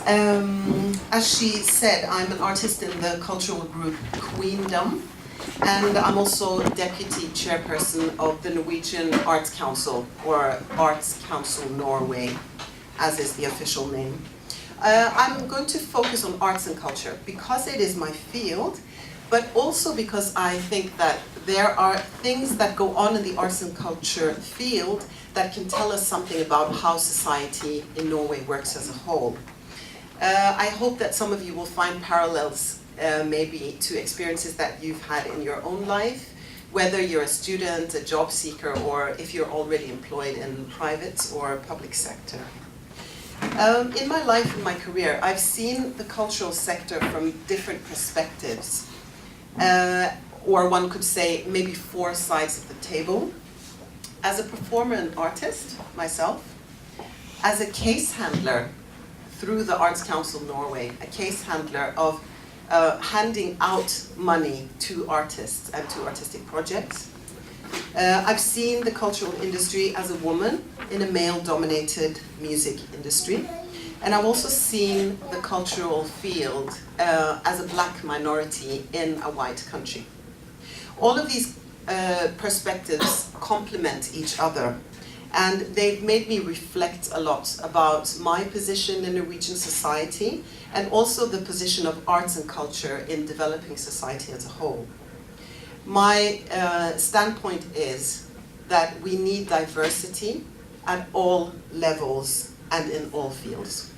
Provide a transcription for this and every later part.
As she said, I'm an artist in the cultural group Queendom, and I'm also deputy chairperson of the Norwegian Arts Council, or Arts Council Norway, as is the official name. I'm going to focus on arts and culture because it is my field, but also because I think that there are things that go on in the arts and culture field that can tell us something about how society in Norway works as a whole. I hope that some of you will find parallels maybe to experiences that you've had in your own life, whether you're a student, a job seeker, or if you're already employed in private or public sector. In my life and my career, I've seen the cultural sector from different perspectives, or one could say maybe 4 sides of the table. As a performer and artist, myself, as a case handler through the Arts Council Norway, a case handler of handing out money to artists and to artistic projects. I've seen the cultural industry as a woman in a male-dominated music industry, and I've also seen the cultural field as a black minority in a white country. All of these perspectives complement each other, and they've made me reflect a lot about my position in Norwegian society and also the position of arts and culture in developing society as a whole. My standpoint is that we need diversity at all levels and in all fields.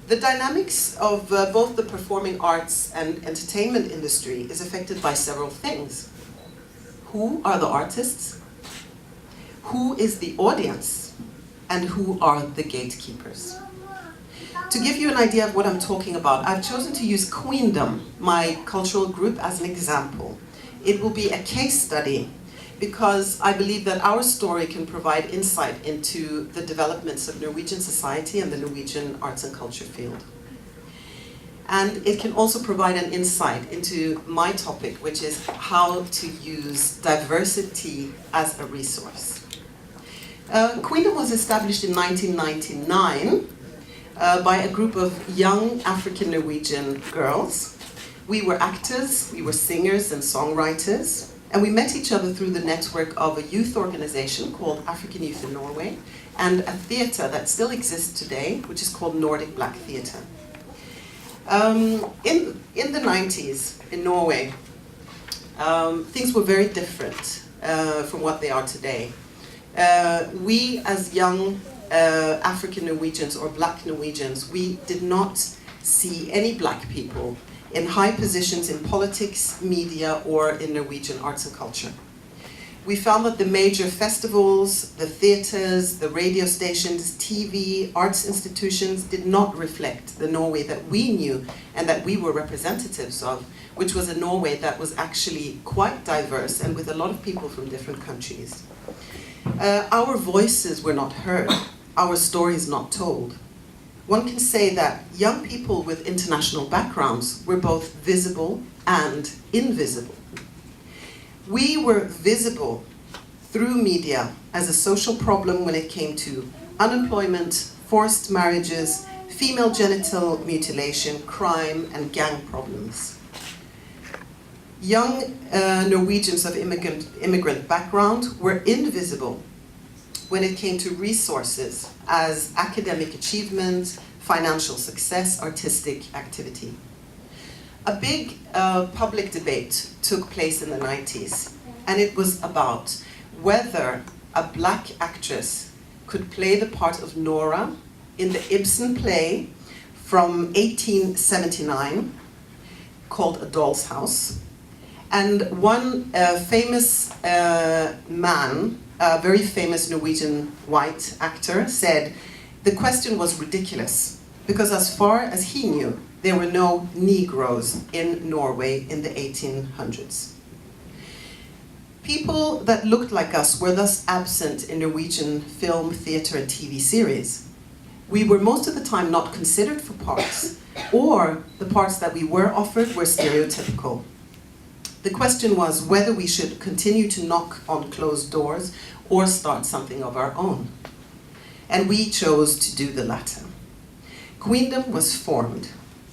The dynamics of both the performing arts and entertainment industry is affected by several things. Who are the artists? Who is the audience? And who are the gatekeepers? To give you an idea of what I'm talking about, I've chosen to use Queendom, my cultural group, as an example. It will be a case study because I believe that our story can provide insight into the developments of Norwegian society and the Norwegian arts and culture field. And it can also provide an insight into my topic, which is how to use diversity as a resource. Queendom was established in 1999 by a group of young African-Norwegian girls. We were actors, we were singers and songwriters, and we met each other through the network of a youth organization called African Youth in Norway and a theater that still exists today, which is called Nordic Black Theater. In the 90s in Norway, things were very different from what they are today. We as young African Norwegians or black Norwegians, we did not see any black people in high positions in politics, media, or in Norwegian arts and culture. We found that the major festivals, the theaters, the radio stations, TV, arts institutions did not reflect the Norway that we knew and that we were representatives of, which was a Norway that was actually quite diverse and with a lot of people from different countries. Our voices were not heard, our stories not told. One can say that young people with international backgrounds were both visible and invisible. We were visible through media as a social problem when it came to unemployment, forced marriages, female genital mutilation, crime, and gang problems. Young Norwegians of immigrant background were invisible when it came to resources as academic achievement, financial success, artistic activity. A big public debate took place in the 90s, and it was about whether a black actress could play the part of Nora in the Ibsen play from 1879 called A Doll's House. And one famous man, a very famous Norwegian white actor, said the question was ridiculous because as far as he knew, there were no Negroes in Norway in the 1800s. People that looked like us were thus absent in Norwegian film, theatre, and TV series. We were most of the time not considered for parts, or the parts that we were offered were stereotypical. The question was whether we should continue to knock on closed doors or start something of our own. And we chose to do the latter. Queendom was formed.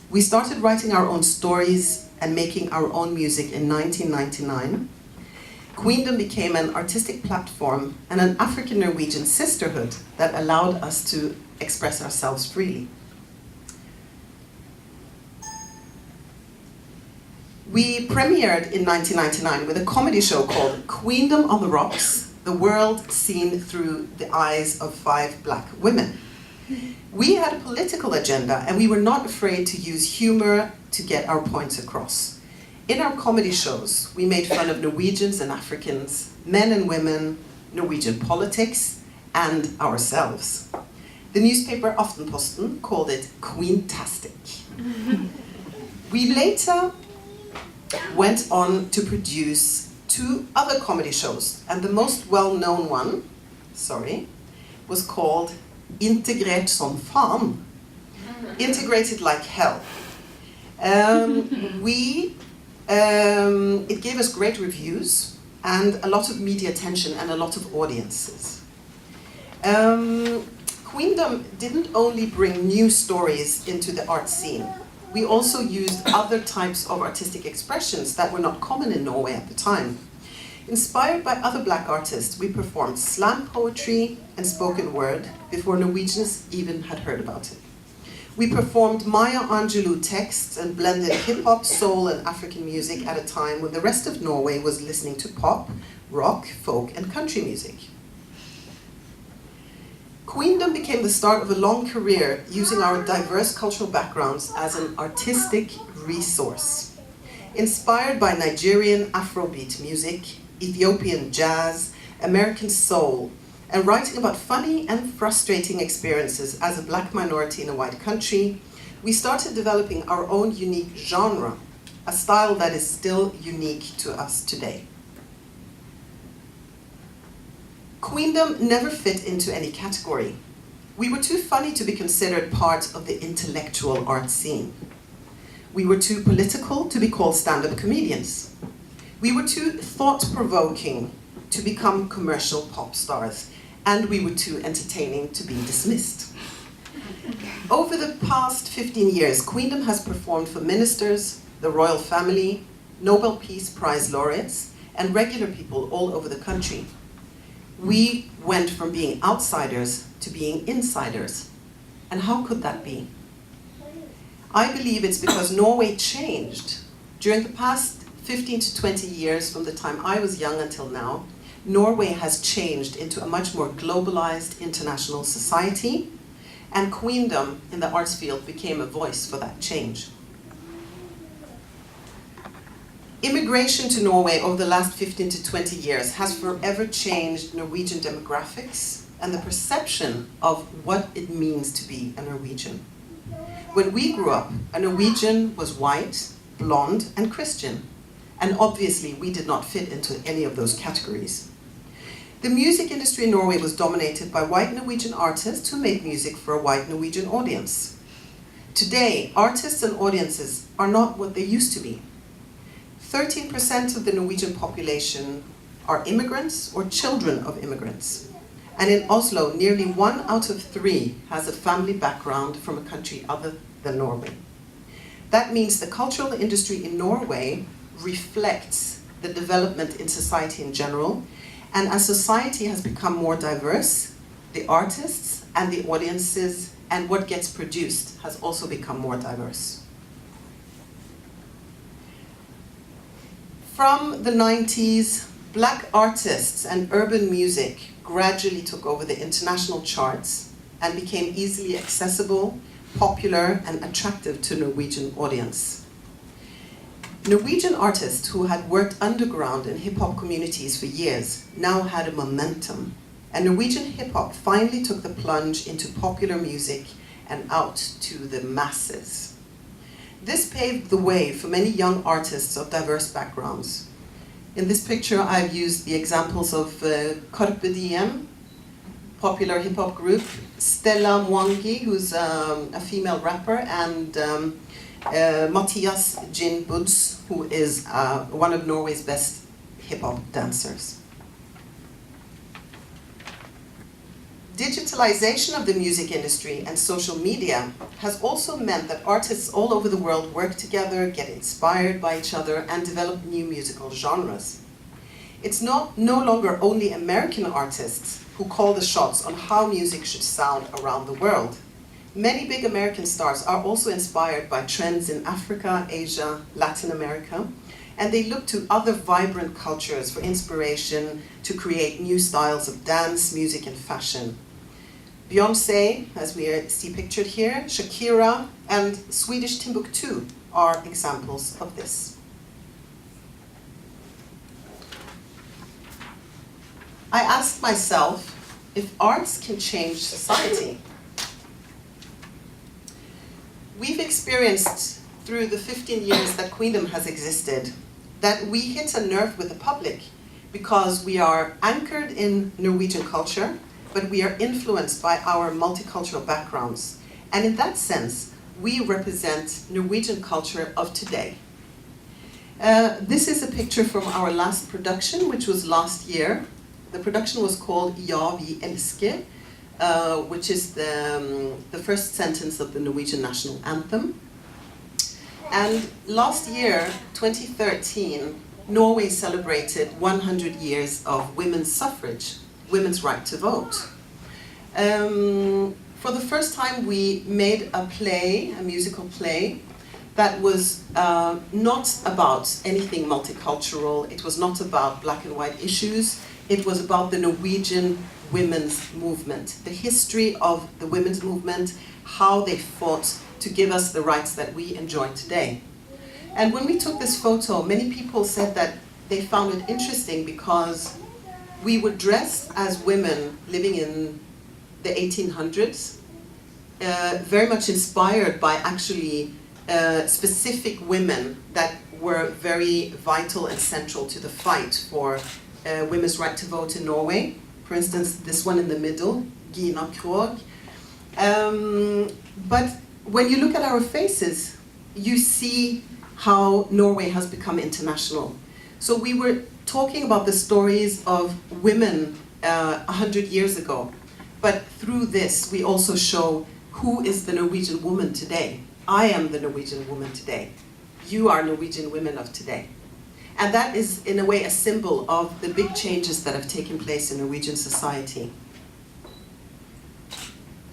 We started writing our own stories and making our own music in 1999. Queendom became an artistic platform and an African-Norwegian sisterhood that allowed us to express ourselves freely. We premiered in 1999 with a comedy show called Queendom on the Rocks, the world seen through the eyes of 5 black women. We had a political agenda and we were not afraid to use humor to get our points across. In our comedy shows, we made fun of Norwegians and Africans, men and women, Norwegian politics, and ourselves. The newspaper Aftenposten called it Queentastic. We later went on to produce 2 other comedy shows, and the most well-known one, was called Integrert som fan, integrated like hell. It gave us great reviews and a lot of media attention and a lot of audiences. Queendom didn't only bring new stories into the art scene. We also used other types of artistic expressions that were not common in Norway at the time. Inspired by other black artists, we performed slam poetry and spoken word before Norwegians even had heard about it. We performed Maya Angelou texts and blended hip-hop, soul, and African music at a time when the rest of Norway was listening to pop, rock, folk, and country music. Queendom became the start of a long career using our diverse cultural backgrounds as an artistic resource. Inspired by Nigerian Afrobeat music, Ethiopian jazz, American soul, and writing about funny and frustrating experiences as a black minority in a white country, we started developing our own unique genre, a style that is still unique to us today. Queendom never fit into any category. We were too funny to be considered part of the intellectual art scene. We were too political to be called stand-up comedians. We were too thought-provoking to become commercial pop stars, and we were too entertaining to be dismissed. Over the past 15 years, Queendom has performed for ministers, the royal family, Nobel Peace Prize laureates, and regular people all over the country. We went from being outsiders to being insiders. And how could that be? I believe it's because Norway changed. During the past 15 to 20 years, from the time I was young until now, Norway has changed into a much more globalized international society, and Queendom in the arts field became a voice for that change. Immigration to Norway over the last 15 to 20 years has forever changed Norwegian demographics and the perception of what it means to be a Norwegian. When we grew up, a Norwegian was white, blonde, and Christian, and obviously we did not fit into any of those categories. The music industry in Norway was dominated by white Norwegian artists who made music for a white Norwegian audience. Today, artists and audiences are not what they used to be. 13% of the Norwegian population are immigrants or children of immigrants. And in Oslo, nearly 1 out of 3 has a family background from a country other than Norway. That means the cultural industry in Norway reflects the development in society in general, and as society has become more diverse, the artists and the audiences and what gets produced has also become more diverse. From the 90s, black artists and urban music gradually took over the international charts and became easily accessible, popular, and attractive to Norwegian audience. Norwegian artists who had worked underground in hip-hop communities for years now had a momentum, and Norwegian hip-hop finally took the plunge into popular music and out to the masses. This paved the way for many young artists of diverse backgrounds. In this picture, I've used the examples of Carpe Diem, popular hip-hop group, Stella Mwangi, who's a female rapper, and Mathias Jin Buds, who is one of Norway's best hip-hop dancers. Digitalization of the music industry and social media has also meant that artists all over the world work together, get inspired by each other, and develop new musical genres. It's no longer only American artists who call the shots on how music should sound around the world. Many big American stars are also inspired by trends in Africa, Asia, Latin America, and they look to other vibrant cultures for inspiration to create new styles of dance, music, and fashion. Beyoncé, as we see pictured here, Shakira, and Swedish Timbuktu are examples of this. I asked myself if arts can change society. We've experienced through the 15 years that Queendom has existed that we hit a nerve with the public because we are anchored in Norwegian culture, but we are influenced by our multicultural backgrounds. And in that sense, we represent Norwegian culture of today. This is a picture from our last production, which was last year. The production was called Ja, vi elsker, which is the first sentence of the Norwegian national anthem. And last year, 2013, Norway celebrated 100 years of women's suffrage, women's right to vote. For the first time, we made a play, a musical play, that was not about anything multicultural. It was not about black and white issues. It was about the Norwegian women's movement, the history of the women's movement, how they fought to give us the rights that we enjoy today. And when we took this photo, many people said that they found it interesting because we were dressed as women living in the 1800s, very much inspired by actually specific women that were very vital and central to the fight for women's right to vote in Norway. For instance, this one in the middle, Gina Krog. But when you look at our faces, you see how Norway has become international. So we were talking about the stories of women 100 years ago, but through this we also show who is the Norwegian woman today. I am the Norwegian woman today. You are Norwegian women of today. And that is, in a way, a symbol of the big changes that have taken place in Norwegian society.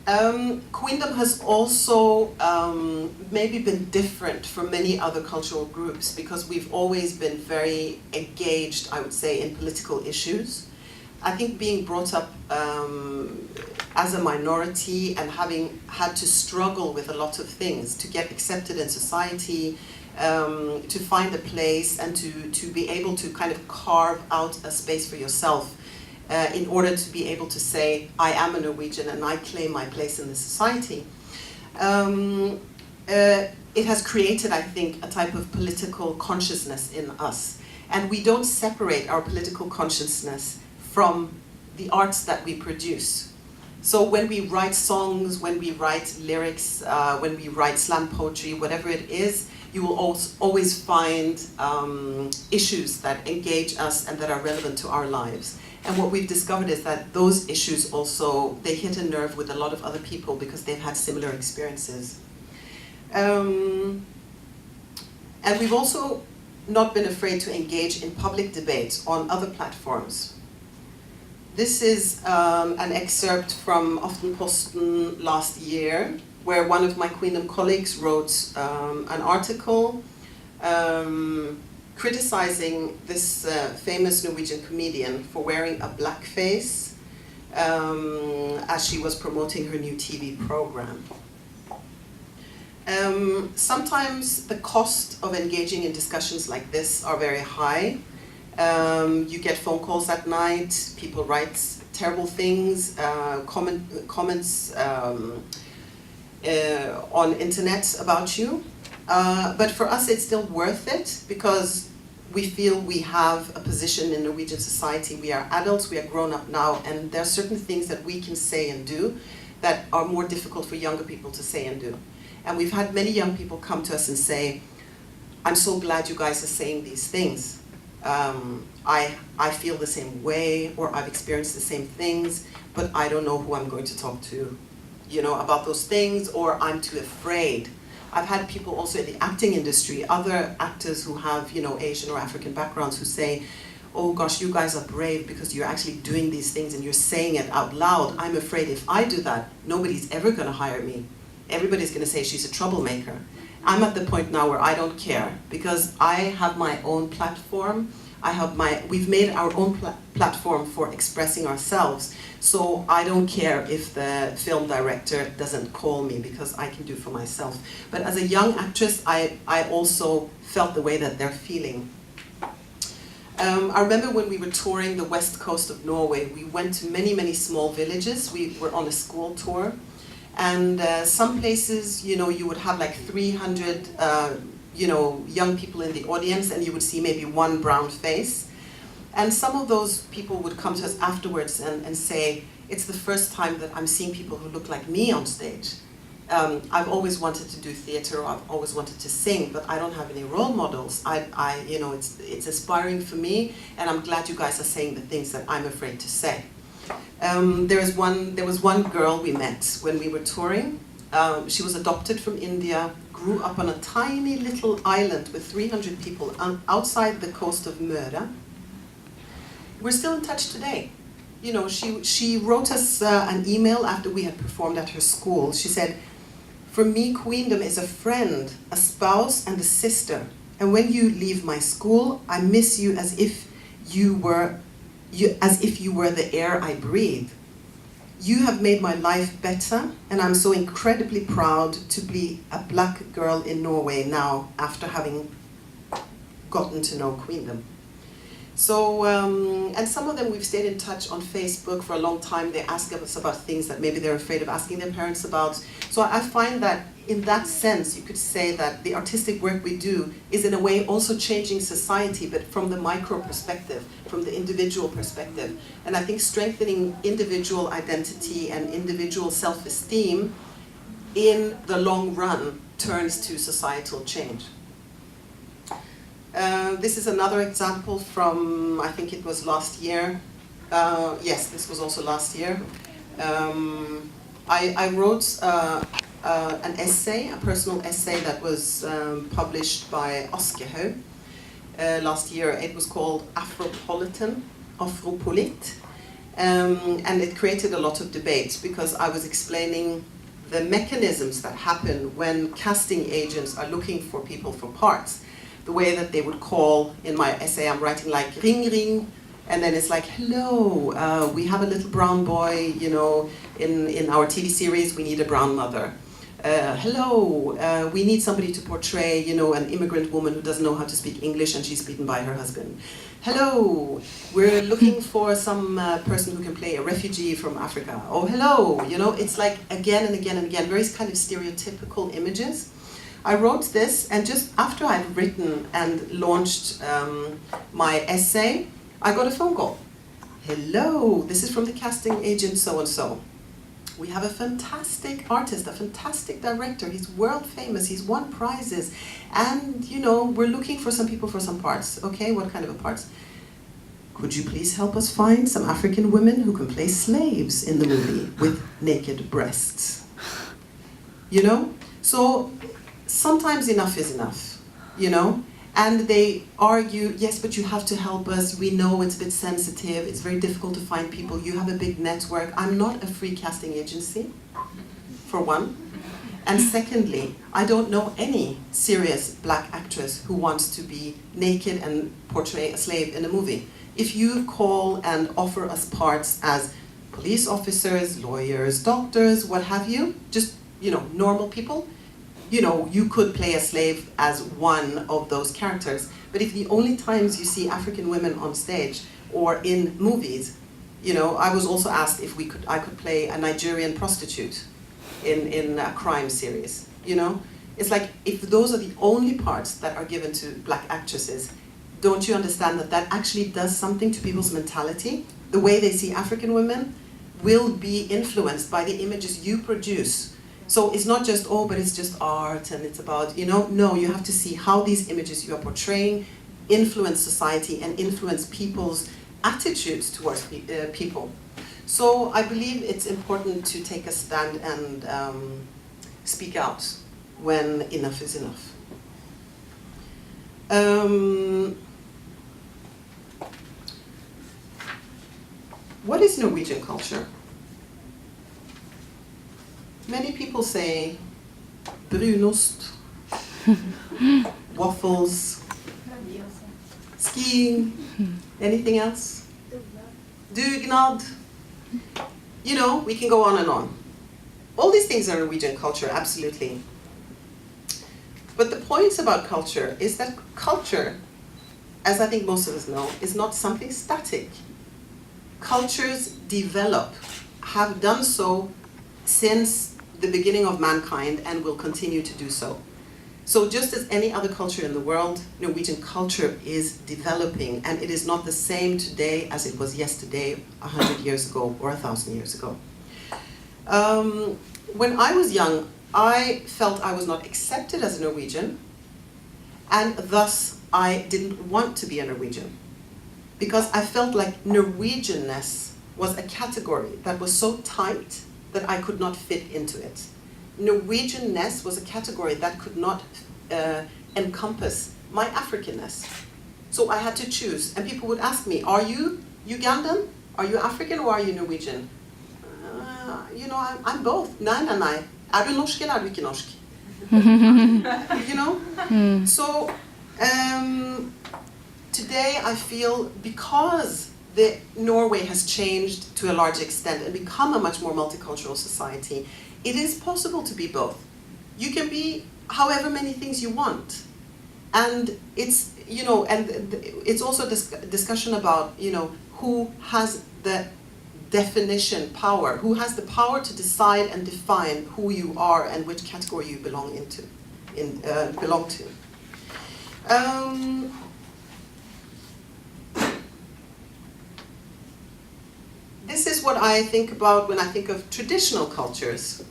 Queendom has also maybe been different from many other cultural groups because we've always been very engaged, I would say, in political issues. I think being brought up as a minority and having had to struggle with a lot of things to get accepted in society, to find a place and to be able to kind of carve out a space for yourself in order to be able to say, I am a Norwegian and I claim my place in the society. It has created, I think, a type of political consciousness in us. And we don't separate our political consciousness from the arts that we produce. So when we write songs, when we write lyrics, when we write slam poetry, whatever it is, you will always find issues that engage us and that are relevant to our lives. And what we've discovered is that those issues also, they hit a nerve with a lot of other people because they've had similar experiences. And we've also not been afraid to engage in public debate on other platforms. This is an excerpt from Aftenposten last year, where one of my Queendom colleagues wrote an article criticizing this famous Norwegian comedian for wearing a blackface as she was promoting her new TV program. Sometimes the cost of engaging in discussions like this are very high. You get phone calls at night, people write terrible things, comments on internet about you. But for us it's still worth it because we feel we have a position in Norwegian society. We are adults, we are grown up now, and there are certain things that we can say and do that are more difficult for younger people to say and do. And we've had many young people come to us and say, I'm so glad you guys are saying these things. I feel the same way, or I've experienced the same things, but I don't know who I'm going to talk to, you know, about those things, or I'm too afraid. I've had people also in the acting industry, other actors who have, you know, Asian or African backgrounds, who say, oh gosh, you guys are brave because you're actually doing these things and you're saying it out loud. I'm afraid if I do that, nobody's ever going to hire me. Everybody's going to say she's a troublemaker. I'm at the point now where I don't care, because I have my own platform. We've made our own platform for expressing ourselves. So I don't care if the film director doesn't call me, because I can do for myself. But as a young actress, I also felt the way that they're feeling. I remember when we were touring the west coast of Norway, we went to many, many small villages. We were on a school tour. And some places, you know, you would have like 300 you know, young people in the audience, and you would see maybe one brown face. And some of those people would come to us afterwards and say, it's the first time that I'm seeing people who look like me on stage. I've always wanted to do theater, or I've always wanted to sing, but I don't have any role models. You know, it's aspiring for me, and I'm glad you guys are saying the things that I'm afraid to say. There was one girl we met when we were touring. She was adopted from India, grew up on a tiny little island with 300 people outside the coast of Møre. We're still in touch today. You know, she wrote us an email after we had performed at her school. She said, for me, Queendom is a friend, a spouse, and a sister. And when you leave my school, I miss you as if you were the air I breathe. You have made my life better, and I'm so incredibly proud to be a black girl in Norway now, after having gotten to know Queendom. So, and some of them we've stayed in touch on Facebook for a long time. They ask us about things that maybe they're afraid of asking their parents about. So I find that in that sense, you could say that the artistic work we do is in a way also changing society, but from the micro perspective, from the individual perspective. And I think strengthening individual identity and individual self-esteem in the long run turns to societal change. This is another example from, I think it was last year. Yes, this was also last year. I wrote an essay, a personal essay that was published by Aschehoug last year. It was called Afropolit, and it created a lot of debate because I was explaining the mechanisms that happen when casting agents are looking for people for parts. The way that they would call, in my essay I'm writing like ring ring, and then it's like, hello, we have a little brown boy, you know, in our TV series we need a brown mother. Hello, we need somebody to portray, you know, an immigrant woman who doesn't know how to speak English and she's beaten by her husband. Hello, we're looking for some person who can play a refugee from Africa. Oh, hello, you know, it's like again and again and again, very kind of stereotypical images. I wrote this, and just after I'd written and launched my essay, I got a phone call. Hello, this is from the casting agent so-and-so. We have a fantastic artist, a fantastic director. He's world famous, he's won prizes. And, you know, we're looking for some people for some parts. Okay, what kind of parts? Could you please help us find some African women who can play slaves in the movie with naked breasts? You know? So, sometimes enough is enough, you know? And they argue, yes, but you have to help us. We know it's a bit sensitive. It's very difficult to find people. You have a big network. I'm not a free casting agency, for one. And secondly, I don't know any serious black actress who wants to be naked and portray a slave in a movie. If you call and offer us parts as police officers, lawyers, doctors, what have you, just, you know, normal people, you know, you could play a slave as one of those characters. But if the only times you see African women on stage or in movies, you know, I was also asked if I could play a Nigerian prostitute in a crime series, you know? It's like, if those are the only parts that are given to black actresses, don't you understand that that actually does something to people's mentality? The way they see African women will be influenced by the images you produce. So it's not just, oh, but it's just art and it's about, you know, no, you have to see how these images you are portraying influence society and influence people's attitudes towards people. So I believe it's important to take a stand and speak out when enough is enough. What is Norwegian culture? Many people say brunost, waffles, skiing, anything else? Dugnad. You know, we can go on and on. All these things are Norwegian culture, absolutely. But the point about culture is that culture, as I think most of us know, is not something static. Cultures develop, have done so since the beginning of mankind and will continue to do so. So just as any other culture in the world, Norwegian culture is developing, and it is not the same today as it was yesterday, 100 years ago, or 1,000 years ago. When I was young, I felt I was not accepted as a Norwegian, and thus I didn't want to be a Norwegian. Because I felt like Norwegianness was a category that was so tight that I could not fit into it. Norwegianness was a category that could not encompass my Africanness. So I had to choose, and people would ask me, are you Ugandan? Are you African or are you Norwegian? You know, I'm both. Nei. Er du norsk eller er du ikke norsk? You know? So today I feel because Norway has changed to a large extent and become a much more multicultural society, it is possible to be both. You can be however many things you want. And it's, you know, and it's also a discussion about, you know, who has the definition power, who has the power to decide and define who you are and which category you belong to. This is what I think about when I think of traditional cultures.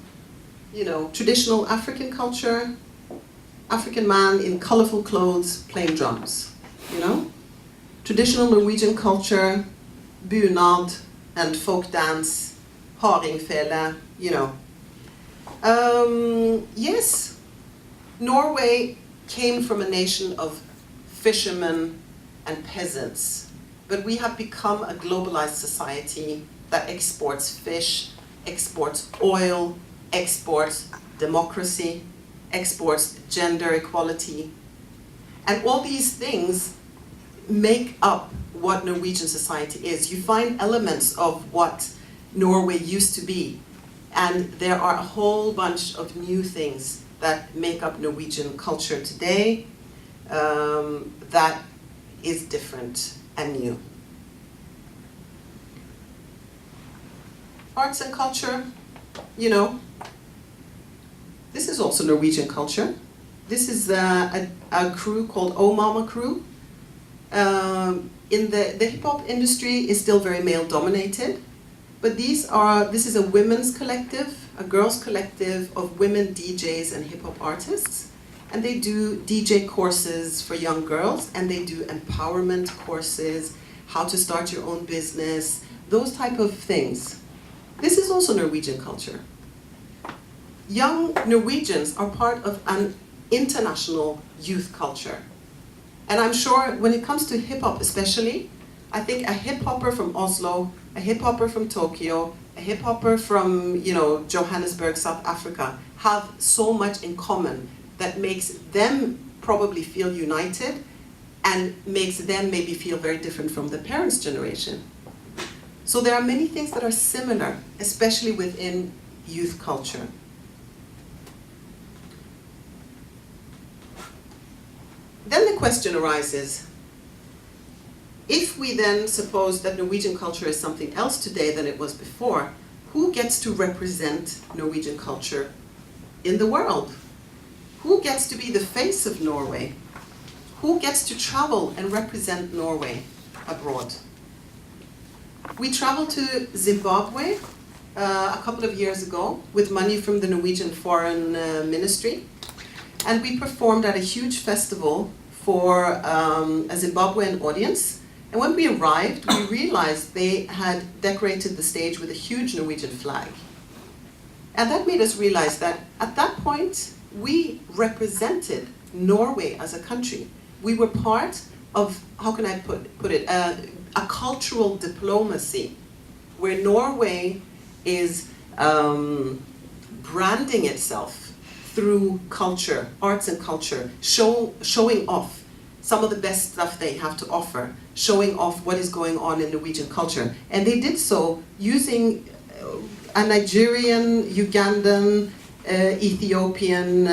You know, traditional African culture, African man in colorful clothes playing drums, you know? Traditional Norwegian culture, bunad and folk dance, hardingfele, you know. Yes, Norway came from a nation of fishermen and peasants, but we have become a globalized society that exports fish, exports oil, exports democracy, exports gender equality. And all these things make up what Norwegian society is. You find elements of what Norway used to be, and there are a whole bunch of new things that make up Norwegian culture today that is different and new. Arts and culture, you know, this is also Norwegian culture. This is a crew called Mama crew. In the hip-hop industry is still very male-dominated, but this is a women's collective, a girls' collective of women DJs and hip-hop artists, and they do DJ courses for young girls, and they do empowerment courses, how to start your own business, those type of things. This is also Norwegian culture. Young Norwegians are part of an international youth culture. And I'm sure when it comes to hip-hop especially, I think a hip-hopper from Oslo, a hip-hopper from Tokyo, a hip-hopper from, you know, Johannesburg, South Africa, have so much in common that makes them probably feel united and makes them maybe feel very different from the parents' generation. So there are many things that are similar, especially within youth culture. Then the question arises, if we then suppose that Norwegian culture is something else today than it was before, who gets to represent Norwegian culture in the world? Who gets to be the face of Norway? Who gets to travel and represent Norway abroad? We traveled to Zimbabwe a couple of years ago with money from the Norwegian Foreign Ministry, and we performed at a huge festival for a Zimbabwean audience. And when we arrived, we realized they had decorated the stage with a huge Norwegian flag. And that made us realize that at that point, we represented Norway as a country. We were part of, how can I put it, a cultural diplomacy, where Norway is branding itself through culture, arts and culture, showing off some of the best stuff they have to offer, showing off what is going on in Norwegian culture. And they did so using a Nigerian, Ugandan, Ethiopian,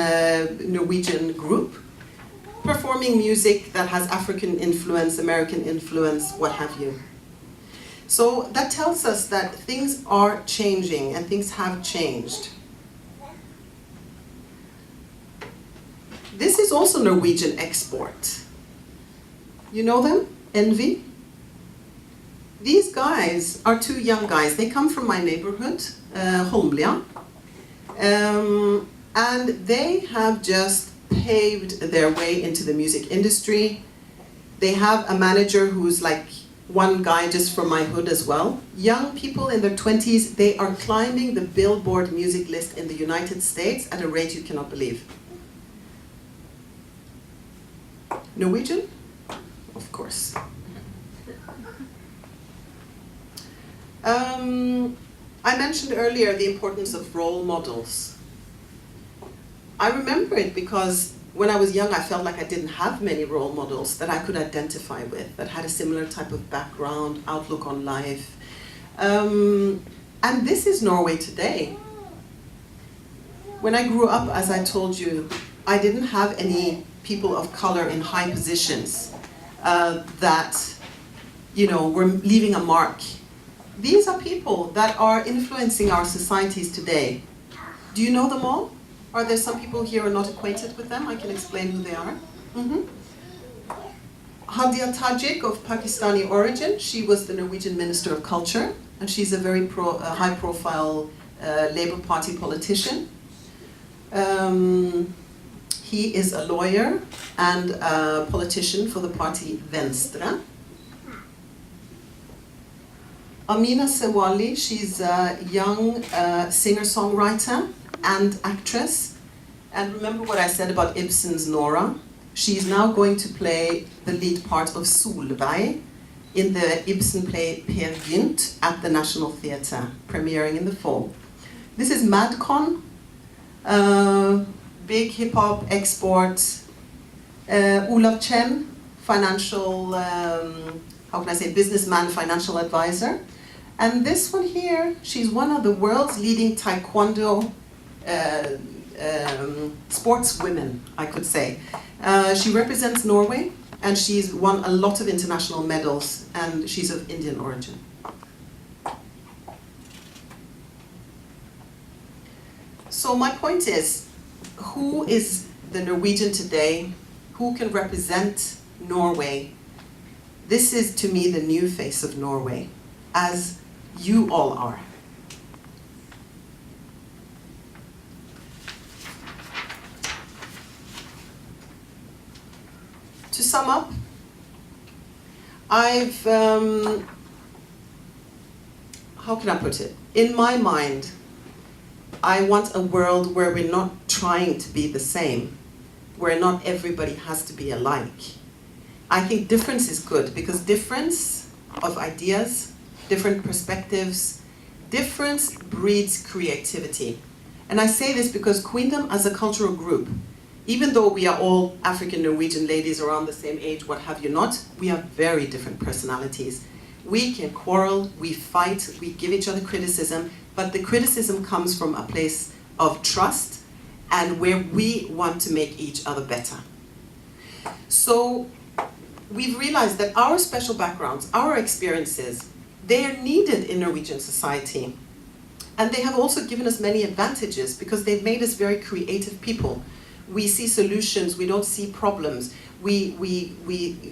Norwegian group, performing music that has African influence, American influence, what have you. So that tells us that things are changing and things have changed. This is also Norwegian export. You know them? Envy? These guys are two young guys. They come from my neighborhood, Holmlia. And they have just paved their way into the music industry. They have a manager who's like one guy just from my hood as well. Young people in their 20s, they are climbing the Billboard music list in the United States at a rate you cannot believe. Norwegian? Of course. I mentioned earlier the importance of role models. I remember it because when I was young, I felt like I didn't have many role models that I could identify with, that had a similar type of background, outlook on life. And this is Norway today. When I grew up, as I told you, I didn't have any people of color in high positions that, you know, were leaving a mark. These are people that are influencing our societies today. Do you know them all? Are there some people here who are not acquainted with them? I can explain who they are. Hadia Tajik of Pakistani origin. She was the Norwegian Minister of Culture, and she's a very high-profile Labour Party politician. He is a lawyer and a politician for the party Venstre. Amina Sewali, she's a young singer-songwriter and actress. And remember what I said about Ibsen's Nora? She's now going to play the lead part of Solveig in the Ibsen play Per Gynt at the National Theatre, premiering in the fall. This is Madcon, big hip-hop export. Olav Chen, financial, how can I say, businessman, financial advisor. And this one here, she's one of the world's leading taekwondo sportswomen, I could say. She represents Norway, and she's won a lot of international medals, and she's of Indian origin. So my point is, who is the Norwegian today? Who can represent Norway? This is, to me, the new face of Norway, as you all are. To sum up, I've, how can I put it? In my mind, I want a world where we're not trying to be the same, where not everybody has to be alike. I think difference is good, because difference of ideas, different perspectives, difference breeds creativity. And I say this because Queendom as a cultural group, even though we are all African-Norwegian ladies around the same age, what have you not, we have very different personalities. We can quarrel, we fight, we give each other criticism, but the criticism comes from a place of trust and where we want to make each other better. So we've realized that our special backgrounds, our experiences, they are needed in Norwegian society. And they have also given us many advantages because they've made us very creative people. We see solutions, we don't see problems. We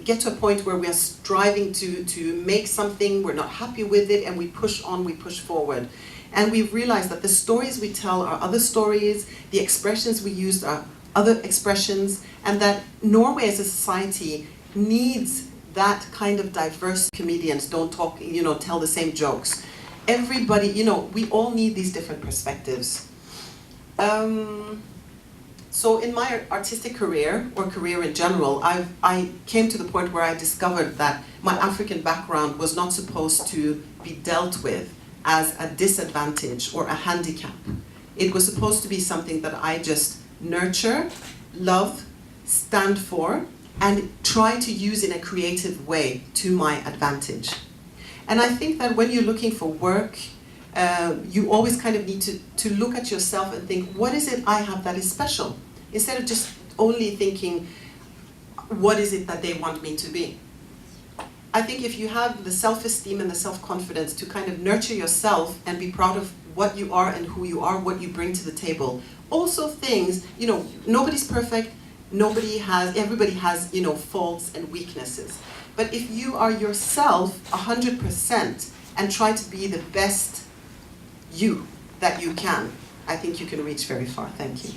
get to a point where we are striving to make something, we're not happy with it, and we push on, we push forward. And we've realized that the stories we tell are other stories, the expressions we use are other expressions, and that Norway as a society needs that kind of diverse comedians. Don't talk, tell the same jokes. Everybody, we all need these different perspectives. So in my artistic career, or career in general, I came to the point where I discovered that my African background was not supposed to be dealt with as a disadvantage or a handicap. It was supposed to be something that I just nurture, love, stand for, and try to use in a creative way to my advantage. And I think that when you're looking for work, you always kind of need to look at yourself and think, what is it I have that is special? Instead of just only thinking, what is it that they want me to be? I think if you have the self-esteem and the self-confidence to kind of nurture yourself and be proud of what you are and who you are, what you bring to the table. Also things, nobody's perfect, everybody has, faults and weaknesses. But if you are yourself 100% and try to be the best you that you can, I think you can reach very far. Thank you.